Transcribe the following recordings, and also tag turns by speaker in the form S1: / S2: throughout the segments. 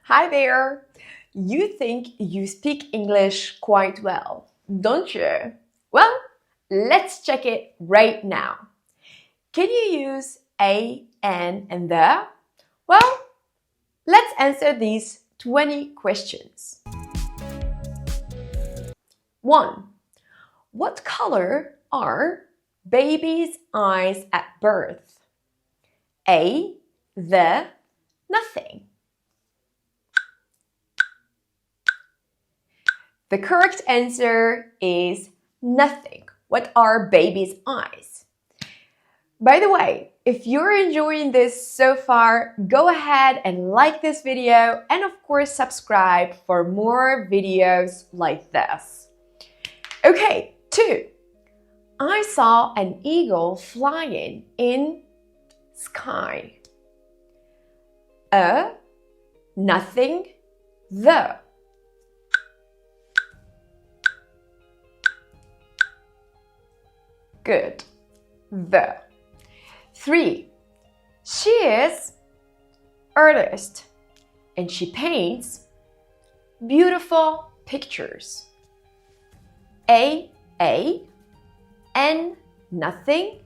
S1: Hi there! You think you speak English quite well, don't you? Well, let's check it right now. Can you use a, an, and the? Well, let's answer these 20 questions. 1. What color are baby's eyes at birth? A, the, nothing. The correct answer is nothing. What are baby's eyes? By the way, if you're enjoying this so far, go ahead and like this video and of course subscribe for more videos like this. Okay, 2. I saw an eagle flying in sky. A, nothing, the. Good. The. 3. She is artist and she paints beautiful pictures. A, N, nothing,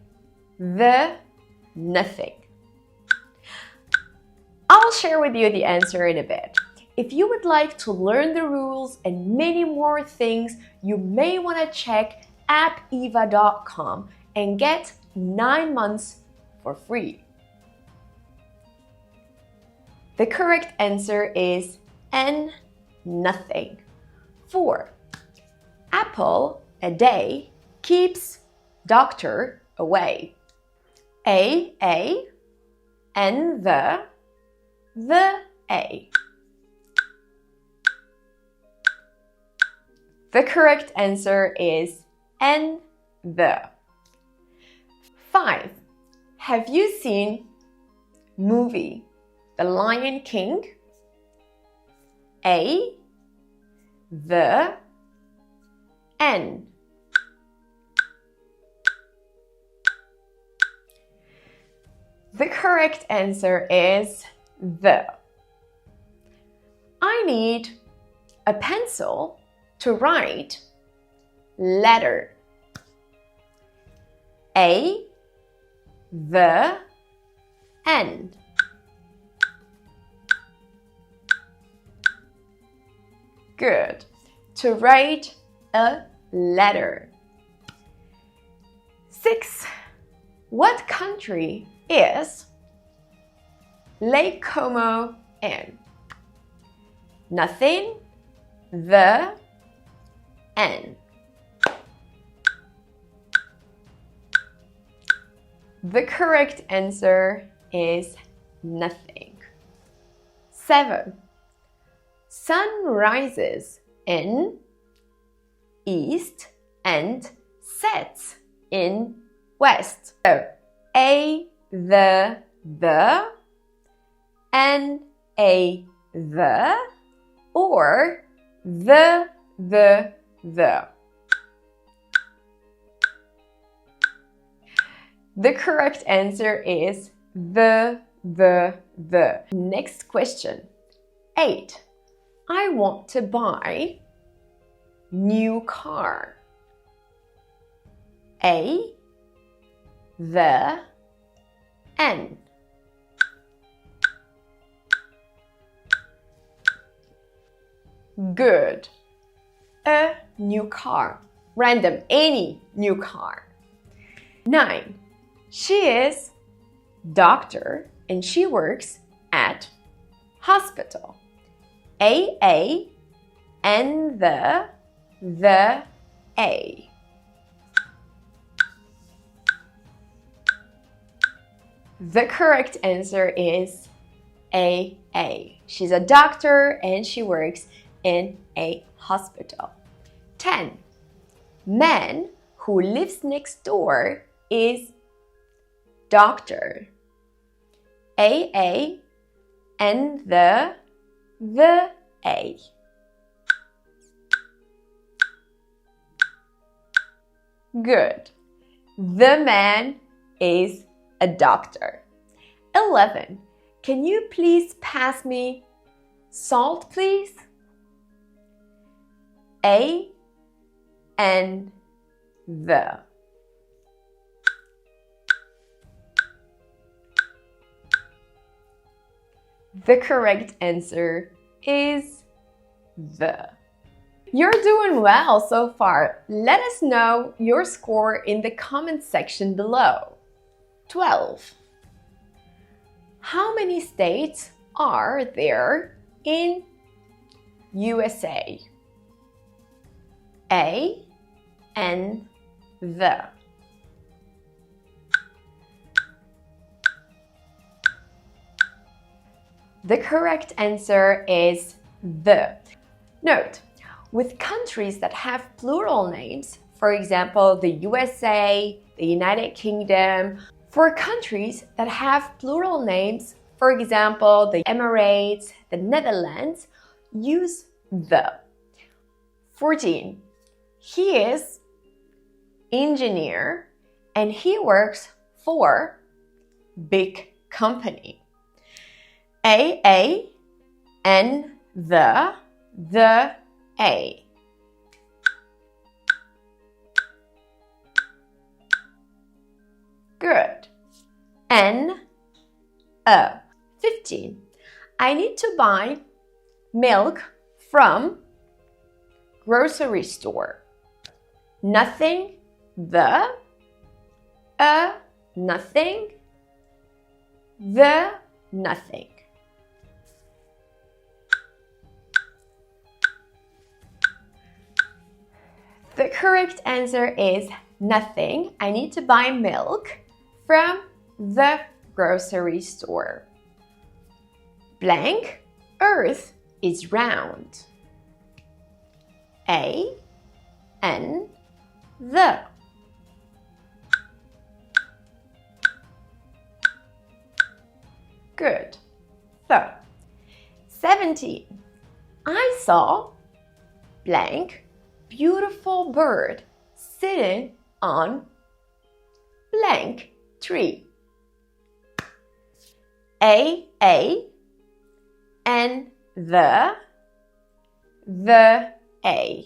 S1: the, nothing. I'll share with you the answer in a bit. If you would like to learn the rules and many more things, you may want to check appeva.com and get 9 months for free. The correct answer is N, nothing. 4. Apple a day keeps doctor away. A, and the, A. The correct answer is N, the. 5. Have you seen movie The Lion King? A, the, N. The correct answer is the. I need a pencil to write letter. A, the, N. Good. To write a letter. 6. What country is Lake Como in? Nothing, the, N. The correct answer is nothing. 7. Sun rises in east and sets in west. So, A, the, N, A, the, or the. The correct answer is the. Next question. 8. I want to buy new car. A, the, N. Good. A new car. Random, any new car. 9. She is doctor and she works at hospital. A, and the, A. The correct answer is A. She's a doctor and she works in a hospital. 10. Man who lives next door is doctor. A, and the, A. Good. The man is a doctor. 11. Can you please pass me Salt, please. A and the. The correct answer is the. You're doing well so far. Let us know your score in the comment section below. 12. How many states are there in USA? A and the. The correct answer is the. Note, with countries that have plural names, for example, the USA, the United Kingdom, for countries that have plural names, for example, the Emirates, the Netherlands, use the. 14. He is engineer and he works for big company. A and the A. Good. N a. 15. I need to buy milk from grocery store. Nothing, the, a, nothing, the, nothing. The correct answer is nothing. I need to buy milk from the grocery store. Blank, Earth is round. A and the. Good. The. 17. I saw blank beautiful bird sitting on blank tree. A and the A.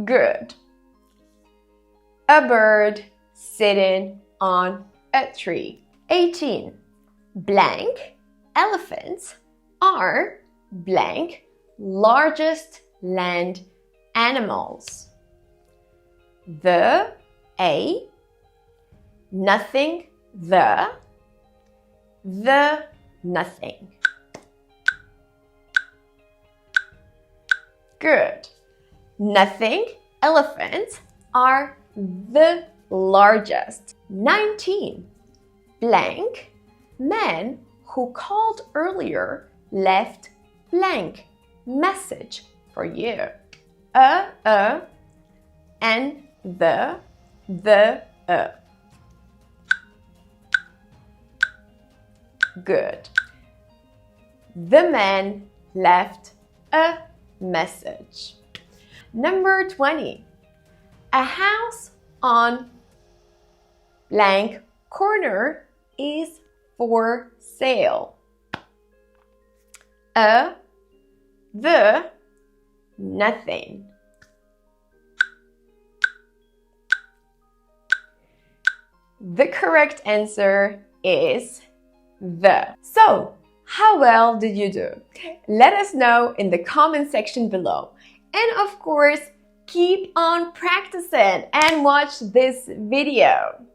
S1: Good. A bird sitting on a tree. 18. Blank elephants are blank largest land animals. The A, nothing, the nothing. Good. Nothing elephants are the largest. 19. Blank man who called earlier left blank message for you. A and the a. Good. The man left a message. Number 20. A house on blank corner is for sale. The, nothing. The correct answer is the. So, how well did you do? Let us know in the comment section below. And of course, keep on practicing and watch this video.